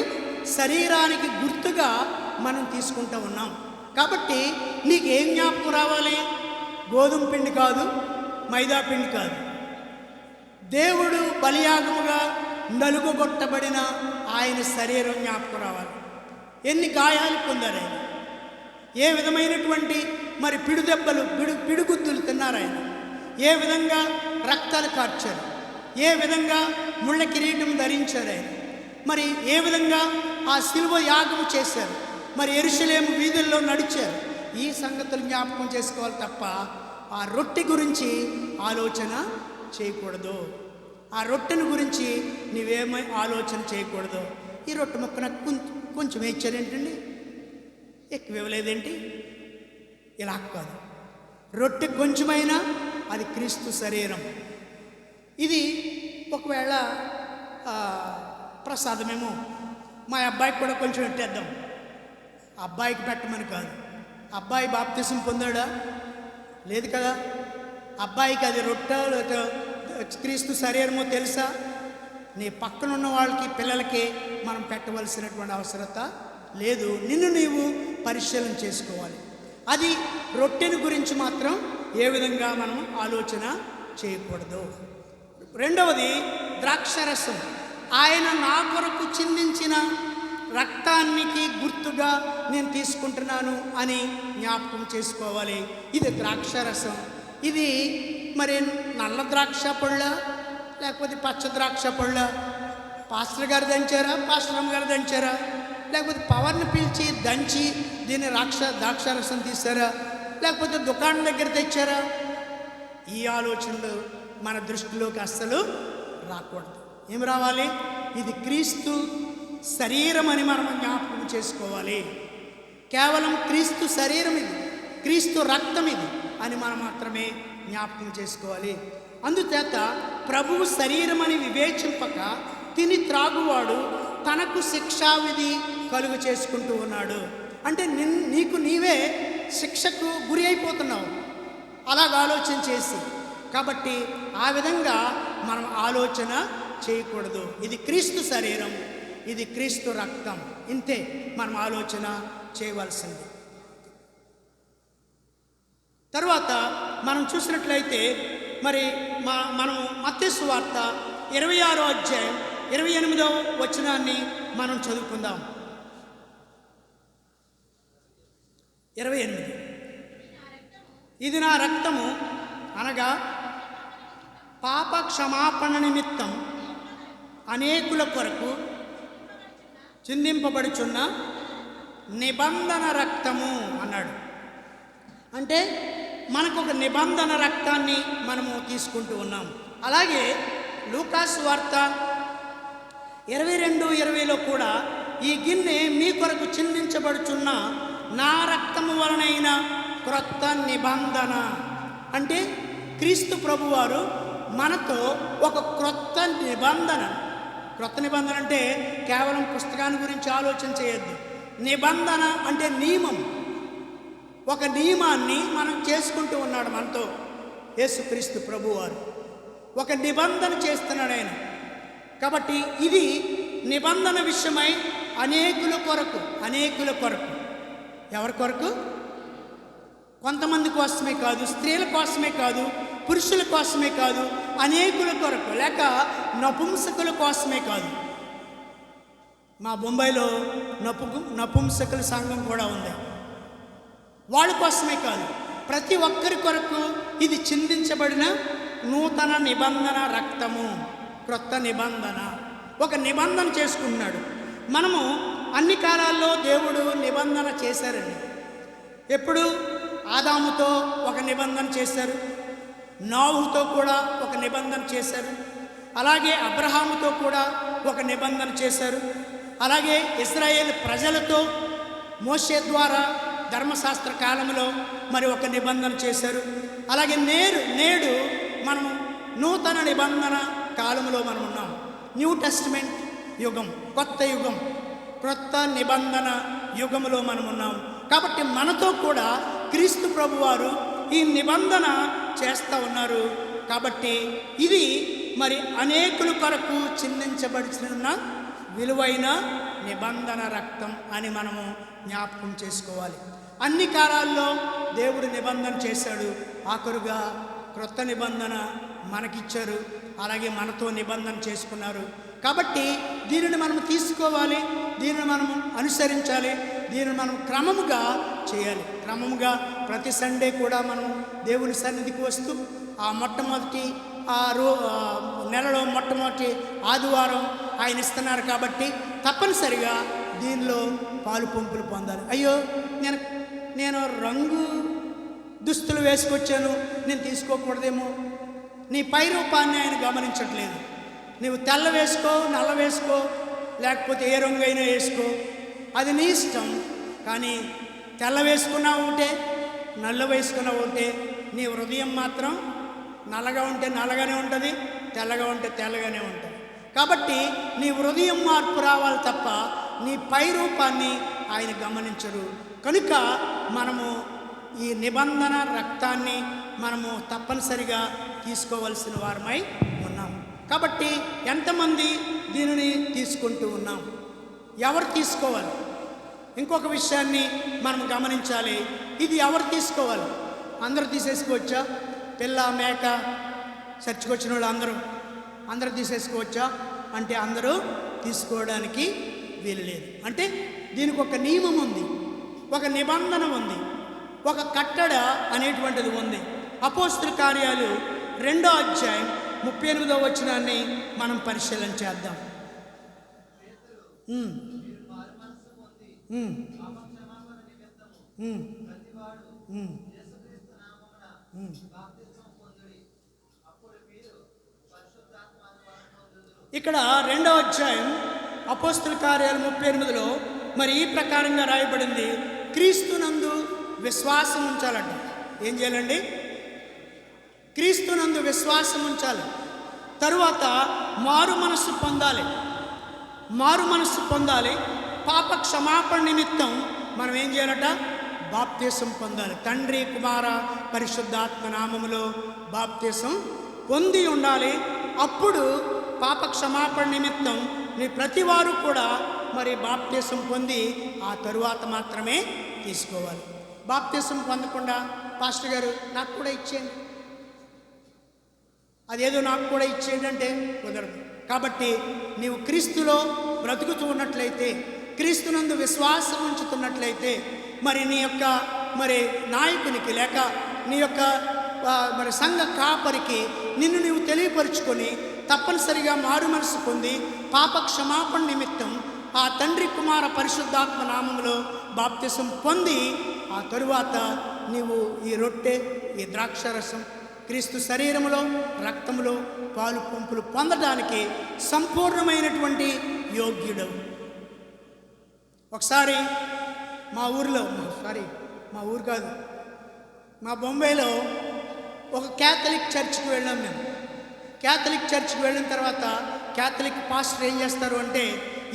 శరీరానికి గుర్తుగా మనం తీసుకుంటూ ఉన్నాం. కాబట్టి నీకు ఏం జ్ఞాపకం రావాలి? గోధుమ పిండి కాదు, మైదా పిండి కాదు. దేవుడు బలియాగముగా నలుగుగొట్టబడిన ఆయన శరీరం జ్ఞాపకం రావాలి. ఎన్ని గాయాలు పొందారు ఆయన, ఏ విధమైనటువంటి మరి పిడుదెబ్బలు పిడుగుద్దులు తిన్నారు ఆయన, ఏ విధంగా రక్తాలు కార్చారు, ఏ విధంగా ముళ్ళ కిరీటం ధరించారు ఆయన, మరి ఏ విధంగా ఆ శిలువ యాగము చేశారు, మరి యెరూషలేము వీధుల్లో నడిచారు. ఈ సంగతులు జ్ఞాపకం చేసుకోవాలి తప్ప ఆ రొట్టె గురించి ఆలోచన చేయకూడదు. ఆ రొట్టెను గురించి నీవేమీ ఆలోచన చేయకూడదు. ఈ రొట్టె మొక్క నాకు కొంచెం ఇచ్చారేంటండి, ఎక్కువ ఇవ్వలేదేంటి, ఇలా కాదు. రొట్టె కొంచెమైనా అది క్రీస్తు శరీరం. ఇది ఒకవేళ ప్రసాదమేమో, మా అబ్బాయికి కూడా కొంచెం పెట్టేద్దాం. అబ్బాయికి పెట్టమని కాదు. అబ్బాయి బాప్తిసం పొందాడా? లేదు కదా. అబ్బాయికి అది రొట్టె క్రీస్తు శరీరమో తెలుసా? నీ పక్కన ఉన్న వాళ్ళకి, పిల్లలకి మనం పెట్టవలసినటువంటి అవసరత లేదు. నిన్ను నీవు పరిశీలన చేసుకోవాలి. అది రొట్టెను గురించి మాత్రం ఏ విధంగా మనం ఆలోచన చేయకూడదు. రెండవది ద్రాక్షరసం. ఆయన నా కొరకు చిందించిన రక్తానికి గుర్తుగా నేను తీసుకుంటున్నాను అని జ్ఞాపకం చేసుకోవాలి. ఇది ద్రాక్షరసం. ఇది మరి నల్ల ద్రాక్ష పళ్ళ లేకపోతే పచ్చ ద్రాక్ష పళ్ళ? పాస్టర్ గారు దంచారా, పాస్టరమ్మ గారు దంచారా, లేకపోతే పవర్ని పీల్చి దంచి దీన్ని ద్రాక్షరసం తీసారా, లేకపోతే దుకాణం దగ్గర తెచ్చారా? ఈ ఆలోచనలు మన దృష్టిలోకి అస్సలు రాకూడదు. ఏం రావాలి? ఇది క్రీస్తు శరీరం అని మనం జ్ఞాపకం చేసుకోవాలి. కేవలం క్రీస్తు శరీరం ఇది, క్రీస్తు రక్తం ఇది అని మనం మాత్రమే జ్ఞాపకం చేసుకోవాలి. అందుచేత ప్రభువు శరీరం అని వివేచింపక తిని త్రాగువాడు తనకు శిక్షావిధి కలుగు చేసుకుంటూ ఉన్నాడు. అంటే నీకు నీవే శిక్షకు గురి అయిపోతున్నావు అలాగ ఆలోచన చేసి. కాబట్టి ఆ విధంగా మనం ఆలోచన చేయకూడదు. ఇది క్రీస్తు శరీరం, ఇది క్రీస్తు రక్తం, ఇంతే మనం ఆలోచన చేయవలసింది. తర్వాత మనం చూసినట్లయితే మరి మనం మత్తయి సువార్త 26వ అధ్యాయం 28వ వచనాన్ని మనం చదువుకుందాం. 28 ఇది నా రక్తము అనగా పాప క్షమాపణ నిమిత్తం అనేకుల కొరకు చిందింపబడుచున్న నిబంధన రక్తము అన్నాడు. అంటే మనకు ఒక నిబంధన రక్తాన్ని మనము తీసుకుంటూ ఉన్నాం. అలాగే లూకాసు వార్త 22:20లో కూడా ఈ గిన్నె మీ కొరకు చిందించబడుచున్న నా రక్తము వలనైన క్రొత్త నిబంధన. అంటే క్రీస్తు ప్రభువారు మనతో ఒక క్రొత్త నిబంధన అంటే కేవలం పుస్తకాన్ని గురించి ఆలోచన చేయొద్దు. నిబంధన అంటే నియమం, ఒక నియమాన్ని మనం చేసుకుంటూ ఉన్నాడు మనతో యేసుక్రీస్తు ప్రభువారు. ఒక నిబంధన చేస్తున్నాడు ఆయన. కాబట్టి ఇది నిబంధన విషయమై అనేకుల కొరకు ఎవరి కొరకు? కొంతమంది కోసమే కాదు, స్త్రీల కోసమే కాదు, పురుషుల కోసమే కాదు, అనేకుల కొరకు, లేక నపుంసకుల కోసమే కాదు. మా బొంబాయిలో నపుంసకుల సంఘం కూడా ఉంది. వాళ్ళ కోసమే కాదు, ప్రతి ఒక్కరి కొరకు ఇది చిందించబడిన నూతన నిబంధన రక్తము, క్రొత్త నిబంధన. ఒక నిబంధన చేసుకుంటున్నాడు. మనము అన్ని కాలాల్లో దేవుడు నిబంధన చేశారండి. ఎప్పుడు? ఆదాముతో ఒక నిబంధన చేశారు, నోహుతో కూడా ఒక నిబంధన చేశారు, అలాగే అబ్రహాముతో కూడా ఒక నిబంధన చేశారు, అలాగే ఇశ్రాయేలు ప్రజలతో మోషే ద్వారా ధర్మశాస్త్ర కాలంలో మరి ఒక నిబంధన చేశారు. అలాగే నేడు మనము నూతన నిబంధన కాలంలో మనం ఉన్నాం. న్యూ టెస్టిమెంట్ యుగం, కొత్త యుగం, క్రొత్త నిబంధన యుగంలో మనం ఉన్నాం. కాబట్టి మనతో కూడా క్రీస్తు ప్రభువారు ఈ నిబంధన చేస్తూ ఉన్నారు. కాబట్టి ఇది మరి అనేకుల కొరకు చిందించబడిన విలువైన నిబంధన రక్తం అని మనము జ్ఞాపకం చేసుకోవాలి. అన్ని కాలాల్లో దేవుడు నిబంధన చేశాడు. ఆఖరుగా క్రొత్త నిబంధన మనకిచ్చారు, అలాగే మనతో నిబంధన చేసుకున్నారు. కాబట్టి దీనిని మనం తీసుకోవాలి, దీనిని మనము అనుసరించాలి, దీనిని మనం క్రమముగా చేయాలి. క్రమముగా ప్రతి సండే కూడా మనం దేవుని సన్నిధికి వస్తూ ఆ మొట్టమొదటి నెలలో మొట్టమొదటి ఆదివారం ఆయన ఇస్తున్నారు. కాబట్టి తప్పనిసరిగా దీనిలో పాలు పంపులు పొందాలి. అయ్యో నేను రంగు దుస్తులు వేసుకొచ్చాను, నేను తీసుకోకూడదేమో. నీ పై రూపాన్ని ఆయన గమనించట్లేదు. నీవు తెల్ల వేసుకో, నల్ల వేసుకో, లేకపోతే ఏ రంగు అయినా వేసుకో, అది నీ ఇష్టం. కానీ తెల్ల వేసుకున్నా ఉంటే, నల్ల వేసుకున్నా ఉంటే, నీ హృదయం మాత్రం నల్లగా ఉంటే నల్లగానే ఉంటుంది, తెల్లగా ఉంటే తెల్లగానే ఉంటుంది. కాబట్టి నీ హృదయం మార్పు రావాలి తప్ప నీ పై రూపాన్ని ఆయన గమనించరు. కనుక మనము ఈ నిబంధన రక్తాన్ని మనము తప్పనిసరిగా తీసుకోవలసిన వారమై ఉన్నాం. కాబట్టి ఎంతమంది దీనిని తీసుకుంటూ ఉన్నాం? ఎవరు తీసుకోవాలి? ఇంకొక విషయాన్ని మనం గమనించాలి. ఇది ఎవరు తీసుకోవాలి? అందరూ తీసేసుకోవచ్చా? పిల్ల మేక చర్చికి వచ్చిన వాళ్ళు అందరూ తీసేసుకోవచ్చా అంటే అందరూ తీసుకోవడానికి వీలు లేదు. అంటే దీనికి ఒక నియమం ఉంది, ఒక నిబంధన ఉంది, ఒక కట్టడ అనేటువంటిది ఉంది. అపోస్తల కార్యాలు 2వ అధ్యాయం 38వ వచనాన్ని మనం పరిశీలన చేద్దాం. ఇక్కడ 2వ అధ్యాయం అపోస్తల కార్యాలు 38లో మరి ఈ ప్రకారంగా రాయబడింది, క్రీస్తునందు విశ్వాసం ఉంచాలంట. ఏం చేయాలండి? క్రీస్తునందు విశ్వాసం ఉంచాలి. తరువాత మారు మనస్సు పొందాలి. మారు మనస్సు పొందాలి. పాప క్షమాపణ నిమిత్తం మనం ఏం చేయాలట? బాప్తీసం పొందాలి. తండ్రి, కుమార, పరిశుద్ధాత్మ నామములో బాప్తీసం పొంది ఉండాలి. అప్పుడు పాప క్షమాపణ నిమిత్తం ప్రతి వారు కూడా మరి బాప్తీసం పొంది ఆ తరువాత మాత్రమే తీసుకోవాలి. బాప్తీసం పొందకుండా పాస్టర్ గారు నాకు కూడా ఇచ్చేయండి, అదేదో నాకు కూడా ఇచ్చేయండి అంటే కుదరదు. కాబట్టి నీవు క్రీస్తులో బ్రతుకుతూ ఉన్నట్లయితే, క్రీస్తునందు విశ్వాసం ఉంచుతున్నట్లయితే, మరి నీ యొక్క మరి నాయకునికి లేక నీ యొక్క మరి సంఘ కాపరికి నిన్ను నీవు తెలియపరుచుకొని తప్పనిసరిగా మారు మనసు పొంది పాప క్షమాపణ నిమిత్తం ఆ తండ్రి, కుమార, పరిశుద్ధాత్మ నామములో బాప్తిసం పొంది ఆ తరువాత నీవు ఈ రొట్టె, ఈ ద్రాక్షరసం, క్రీస్తు శరీరములో, రక్తములో పాలు పంపులు పొందడానికి సంపూర్ణమైనటువంటి యోగ్యుడు. ఒకసారి మా ఊరు కాదు, మా బొంబాయిలో ఒక క్యాథలిక్ చర్చ్కి వెళ్ళాం మేము. క్యాథలిక్ చర్చ్కి వెళ్ళిన తర్వాత క్యాథలిక్ పాస్టర్ ఏం చేస్తారు అంటే,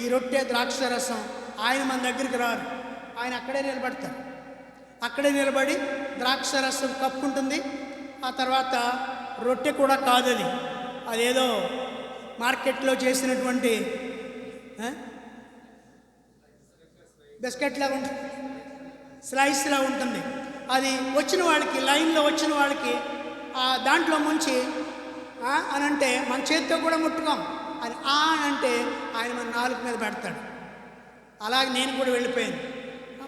ఈ రొట్టె, ద్రాక్షరసం ఆయన మన దగ్గరికి రారు, ఆయన అక్కడే నిలబడతారు. అక్కడే నిలబడి ద్రాక్షరసం కప్పు ఉంటుంది, ఆ తర్వాత రొట్టె కూడా కాదు, అదేదో మార్కెట్లో చేసినటువంటి బిస్కెట్లా ఉంటుంది, స్లైస్లా ఉంటుంది. అది వచ్చిన వాళ్ళకి, లైన్లో వచ్చిన వాళ్ళకి దాంట్లో ముంచి అని అంటే మన చేతితో కూడా ముట్టుకోం, అని అని అంటే ఆయన మన నాలుగు మీద పెడతాడు. అలాగే నేను కూడా వెళ్ళిపోయాను.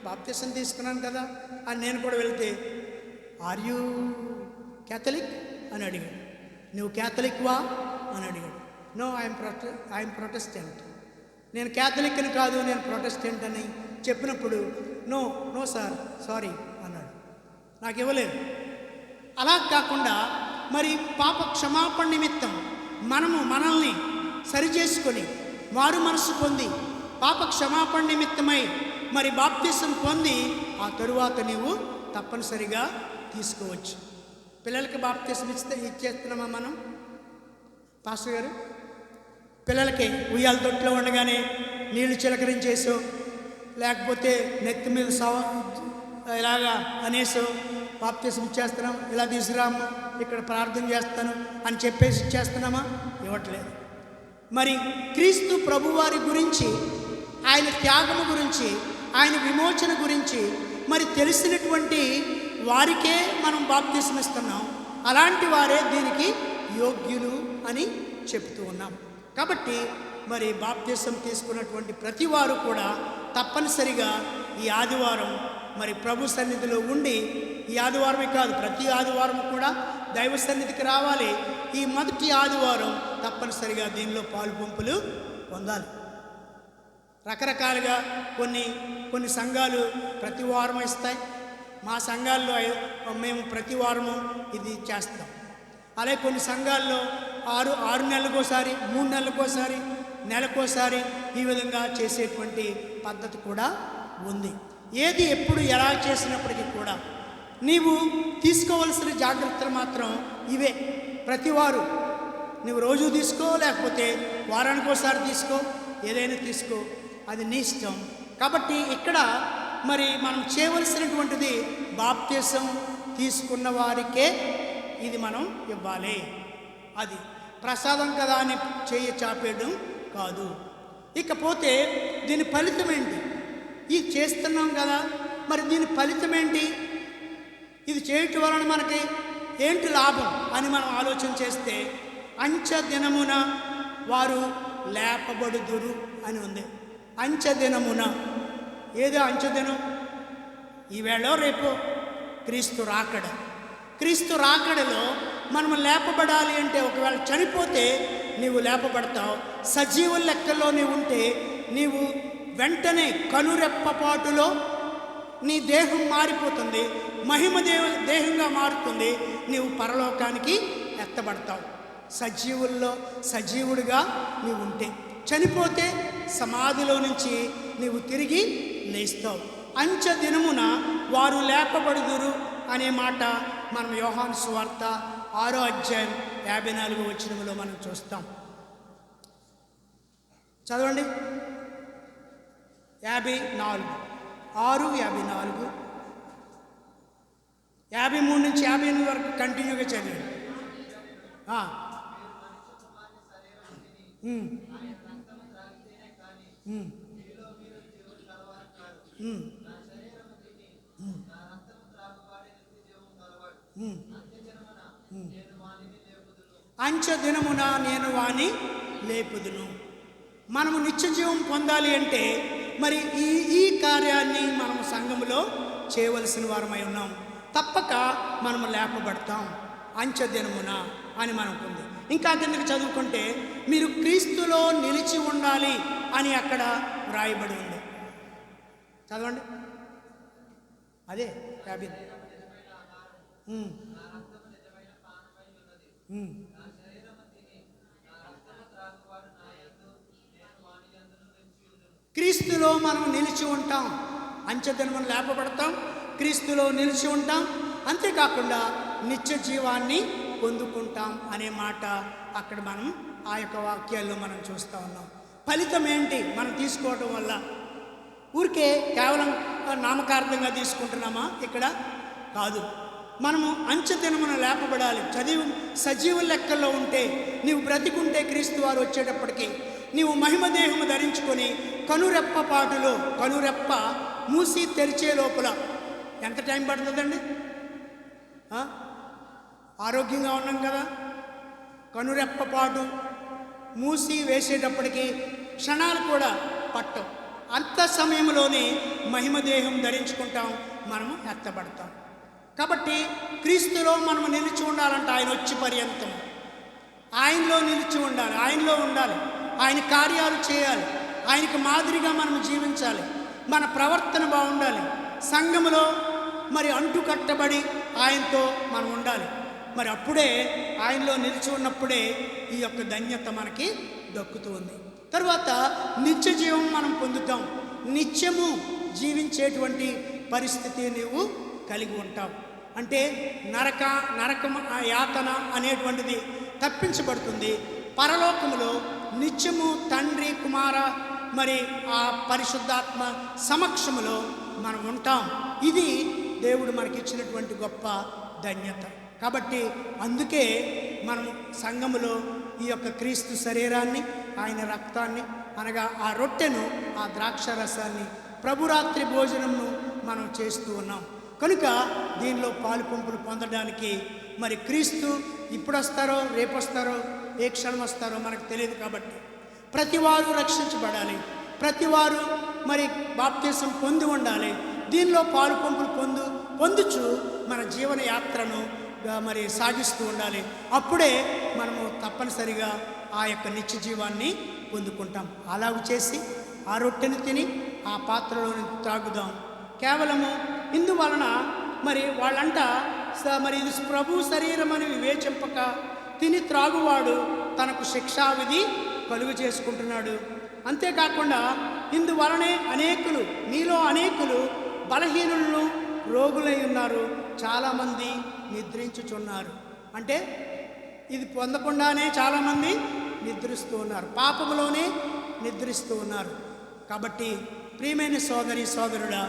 బాప్తిసం తీసుకున్నాను కదా అని నేను కూడా వెళ్తే, ఆర్ యూ క్యాథలిక్ అని అడిగాడు. నువ్వు క్యాథలిక్వా అని అడిగాడు. No, I'm Protestant. నేను క్యాథలిక్ అని కాదు, నేను ప్రొటెస్టెంట్ అని చెప్పినప్పుడు, నో నో సార్, సారీ అన్నాడు. నాకు ఇవ్వలేదు. అలా కాకుండా మరి పాప క్షమాపణ నిమిత్తం మనల్ని సరిచేసుకొని మారు మనసు పొంది పాప క్షమాపణ నిమిత్తమై మరి బాప్తిసం పొంది ఆ తరువాత నీవు తప్పనిసరిగా తీసుకోవచ్చు. పిల్లలకి బాప్తిసం ఇచ్చేస్తున్నామా మనం? పాస్టర్ గారు, పిల్లలకి ఉయ్యాల తొట్టులో ఉండగానే నీళ్లు చిలకరించేసో, లేకపోతే నెత్తి మీద ఇలాగా అనేసో బాప్తిసం ఇచ్చేస్తున్నాం, ఇలా తీసుకురాము, ఇక్కడ ప్రార్థన చేస్తాను అని చెప్పేసి ఇచ్చేస్తున్నామా? ఇవ్వట్లేదు. మరి క్రీస్తు ప్రభువారి గురించి, ఆయన త్యాగము గురించి, ఆయన విమోచన గురించి మరి తెలిసినటువంటి వారికే మనం బాప్తిసం ఇస్తున్నాం. అలాంటి వారే దీనికి యోగ్యులు అని చెప్తూ ఉన్నాం. కాబట్టి మరి బాప్తిసం తీసుకున్నటువంటి ప్రతి వారు కూడా తప్పనిసరిగా ఈ ఆదివారం మరి ప్రభు సన్నిధిలో ఉండి, ఈ ఆదివారమే కాదు ప్రతి ఆదివారం కూడా దైవ సన్నిధికి రావాలి. ఈ మొదటి ఆదివారం తప్పనిసరిగా దీనిలో పాలు పంపులు పొందాలి. రకరకాలుగా కొన్ని సంఘాలు ప్రతి వారం ఇస్తాయి. మా సంఘాల్లో మేము ప్రతి వారము ఇది చేస్తాం. అలాగే కొన్ని సంఘాల్లో 6 నెలలకోసారి, 3 నెలలకోసారి, నెలకోసారి ఈ విధంగా చేసేటువంటి పద్ధతి కూడా ఉంది. ఏది ఎప్పుడు ఎలా చేసినప్పటికీ కూడా నీవు తీసుకోవలసిన జాగ్రత్తలు మాత్రం ఇవే. ప్రతివారు నువ్వు రోజు తీసుకో, లేకపోతే వారానికోసారి తీసుకో, ఏదైనా తీసుకో, అది నీ ఇష్టం. కాబట్టి ఇక్కడ మరి మనం చేయవలసినటువంటిది బాప్తిసం తీసుకున్న వారికే ఇది మనం ఇవ్వాలి. అది ప్రసాదం కదా అని చేయి చాపేయడం కాదు. ఇకపోతే దీని ఫలితం ఏంటి? ఇది చేస్తున్నాం కదా, మరి దీని ఫలితం ఏంటి? ఇది చేయటం వలన మనకి ఏంటి లాభం అని మనం ఆలోచన చేస్తే, అంచె దినమున వారు లేపబడుదురు అని ఉంది. అంచె దినమున, ఏదో అంచె దినం, ఈవేళ రేపు క్రీస్తు రాకడ. క్రీస్తు రాకడలో మనం లేపబడాలి అంటే, ఒకవేళ చనిపోతే నీవు లేపబడతావు. సజీవుల లెక్కల్లో నీవు ఉంటే నీవు వెంటనే కనురెప్పపాటులో నీ దేహం మారిపోతుంది, మహిమ దేహంగా మారుతుంది, నీవు పరలోకానికి ఎత్తబడతావు. సజీవుల్లో సజీవుడిగా నీవు ఉంటే, చనిపోతే సమాధిలో నుంచి నీవు తిరిగి లేస్తావు. అంచె దినమున వారు లేపబడుదురు అనే మాట మనం యోహాను సువార్త 6వ అధ్యాయం 54వ వచనంలో మనం చూస్తాం. చదవండి. 54, 6:54, 53 నుంచి 58 వరకు కంటిన్యూగా చదివాడు. అంచె దినమున నేను వాని లేపుదును. మనము నిత్య జీవం పొందాలి అంటే మరి ఈ కార్యాన్ని మనము సంఘములో చేయవలసిన వారమై ఉన్నాం. తప్పక మనము లేపబడతాం అంచె దినమున అని మనకుంది. ఇంకా కిందకి చదువుకుంటే మీరు క్రీస్తులో నిలిచి ఉండాలి అని అక్కడ వ్రాయబడి ఉంది. చదవండి. అదే 50. క్రీస్తులో మనం నిలిచి ఉంటాం, అంచెదినమున లేపబడతాం, క్రీస్తులో నిలిచి ఉంటాం. అంతేకాకుండా నిత్య జీవాన్ని పొందుకుంటాం అనే మాట అక్కడ మనం ఆ యొక్క వాక్యాల్లో మనం చూస్తూ ఉన్నాం. ఫలితం ఏంటి మనం తీసుకోవడం వల్ల? ఊరికే కేవలం నామకార్థంగా తీసుకుంటున్నామా? ఇక్కడ కాదు. మనము అంచెదినమున లేపబడాలి. సజీవ లెక్కల్లో ఉంటే, నీవు బ్రతికుంటే క్రీస్తు వారు వచ్చేటప్పటికి నీవు మహిమదేహము ధరించుకొని కనురెప్ప పాటులో, కనురెప్ప మూసి తెరిచే లోపల ఎంత టైం పడుతుందండి? ఆరోగ్యంగా ఉన్నాం కదా, కనురెప్ప పాటు మూసి వేసేటప్పటికి క్షణాలు కూడా పట్టం. అంత సమయంలోనే మహిమదేహం ధరించుకుంటాం, మనము ఎత్తబడతాం. కాబట్టి క్రీస్తులో మనము నిలిచి ఉండాలంటే ఆయన వచ్చి పర్యంతం ఆయనలో నిలిచి ఉండాలి, ఆయనలో ఉండాలి, ఆయన కార్యాలు చేయాలి, ఆయనకు మాదిరిగా మనం జీవించాలి, మన ప్రవర్తన బాగుండాలి, సంఘములో మరి అంటుకట్టబడి ఆయనతో మనం ఉండాలి. మరి అప్పుడే ఆయనలో నిలిచి ఉన్నప్పుడే ఈ యొక్క ధన్యత మనకి దక్కుతూ ఉంది. తర్వాత నిత్య జీవం మనం పొందుతాం. నిత్యము జీవించేటువంటి పరిస్థితి నీవు కలిగి ఉంటావు. అంటే నరకం యాతన అనేటువంటిది తప్పించబడుతుంది. పరలోకములో నిత్యము తండ్రి, కుమార మరి ఆ పరిశుద్ధాత్మ సమక్షములో మనం ఉంటాం. ఇది దేవుడు మనకిచ్చినటువంటి గొప్ప ధన్యత. కాబట్టి అందుకే మనం సంఘములో ఈ యొక్క క్రీస్తు శరీరాన్ని, ఆయన రక్తాన్ని అనగా ఆ రొట్టెను, ఆ ద్రాక్ష రసాన్ని, ప్రభురాత్రి భోజనంను మనం చేస్తూ ఉన్నాం. కనుక దీనిలో పాలు పంపులు పొందడానికి మరి క్రీస్తు ఇప్పుడు వస్తారో, రేపు వస్తారో, ఏ క్షణం వస్తారో మనకు తెలియదు. కాబట్టి ప్రతివారు రక్షించబడాలి, ప్రతివారు మరి బాప్తిసం పొంది ఉండాలి. దీనిలో పాలు పంపులు పొందుచు మన జీవన యాత్రను మరి సాగిస్తూ ఉండాలి. అప్పుడే మనము తప్పనిసరిగా ఆ యొక్క నిత్య జీవాన్ని పొందుకుంటాం. అలాగ చేసి ఆ రొట్టెను తిని ఆ పాత్రలోని త్రాగుదాం. కేవలము ఇందువలన మరి వాళ్ళంట మరి ఇది ప్రభు శరీరం అని వివేచింపక తిని త్రాగువాడు తనకు శిక్షావిధి కలుగు చేసుకుంటున్నాడు. అంతేకాకుండా ఇందువలనే మీలో అనేకులు బలహీనులను, రోగులై ఉన్నారు, చాలామంది నిద్రించుచున్నారు. అంటే ఇది పొందకుండానే చాలామంది నిద్రిస్తూ ఉన్నారు, పాపములోనే నిద్రిస్తూ ఉన్నారు. కాబట్టి ప్రియమైన సోదరి సోదరుడా,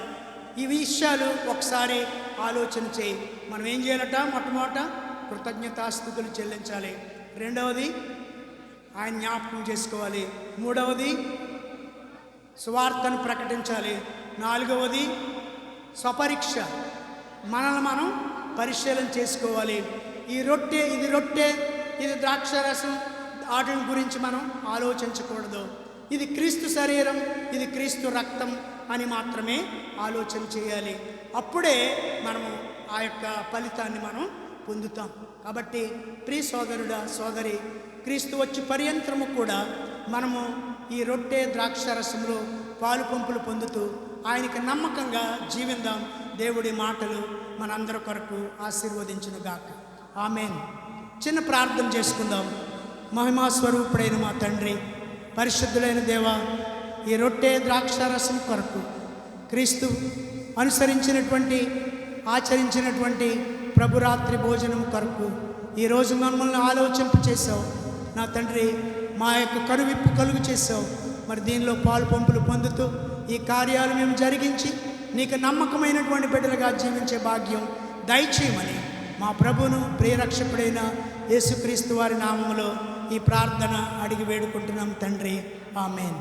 ఈ విషయాలు ఒకసారి ఆలోచన చేయి. మనం ఏం చేయాలట? మొట్టమొదట కృతజ్ఞతాస్తుతులు చెల్లించాలి. రెండవది ఆయన జ్ఞాపకం చేసుకోవాలి. మూడవది సువార్తను ప్రకటించాలి. నాలుగవది స్వపరీక్ష, మనల్ని మనం పరిశీలన చేసుకోవాలి. ఇది రొట్టె, ఇది ద్రాక్షరసం, వాటిని గురించి మనం ఆలోచించకూడదు. ఇది క్రీస్తు శరీరం, ఇది క్రీస్తు రక్తం అని మాత్రమే ఆలోచన చేయాలి. అప్పుడే మనము ఆ యొక్క ఫలితాన్ని మనం పొందుతాం. కాబట్టి ప్రియ సోదరుడా, సోదరి, క్రీస్తు వచ్చి పర్యంతరము కూడా మనము ఈ రొట్టె ద్రాక్షరసంలో పాలు పంపులు పొందుతూ ఆయనకి నమ్మకంగా జీవిద్దాం. దేవుడి మాటలు మనందరి కొరకు ఆశీర్వదించునుగాక. ఆమేన్. చిన్న ప్రార్థన చేసుకుందాం. మహిమా స్వరూపుడైన మా తండ్రి, పరిశుద్ధులైన దేవ, ఈ రొట్టె ద్రాక్షరసం కొరకు క్రీస్తు ఆచరించినటువంటి ప్రభురాత్రి భోజనం కొరకు ఈరోజు మమ్మల్ని ఆలోచింప చేసావు నా తండ్రి. మా యొక్క కనువిప్పు కలుగు చేసావు. మరి దీనిలో పాలు పంపులు పొందుతూ ఈ కార్యాలు మేము జరిగించి నీకు నమ్మకమైనటువంటి బిడ్డలుగా జీవించే భాగ్యం దయచేయమని మా ప్రభువును ప్రియరక్షకుడైన యేసుక్రీస్తు వారి నామములో ఈ ప్రార్థన అడిగి వేడుకుంటున్నాం తండ్రి. ఆమేన్.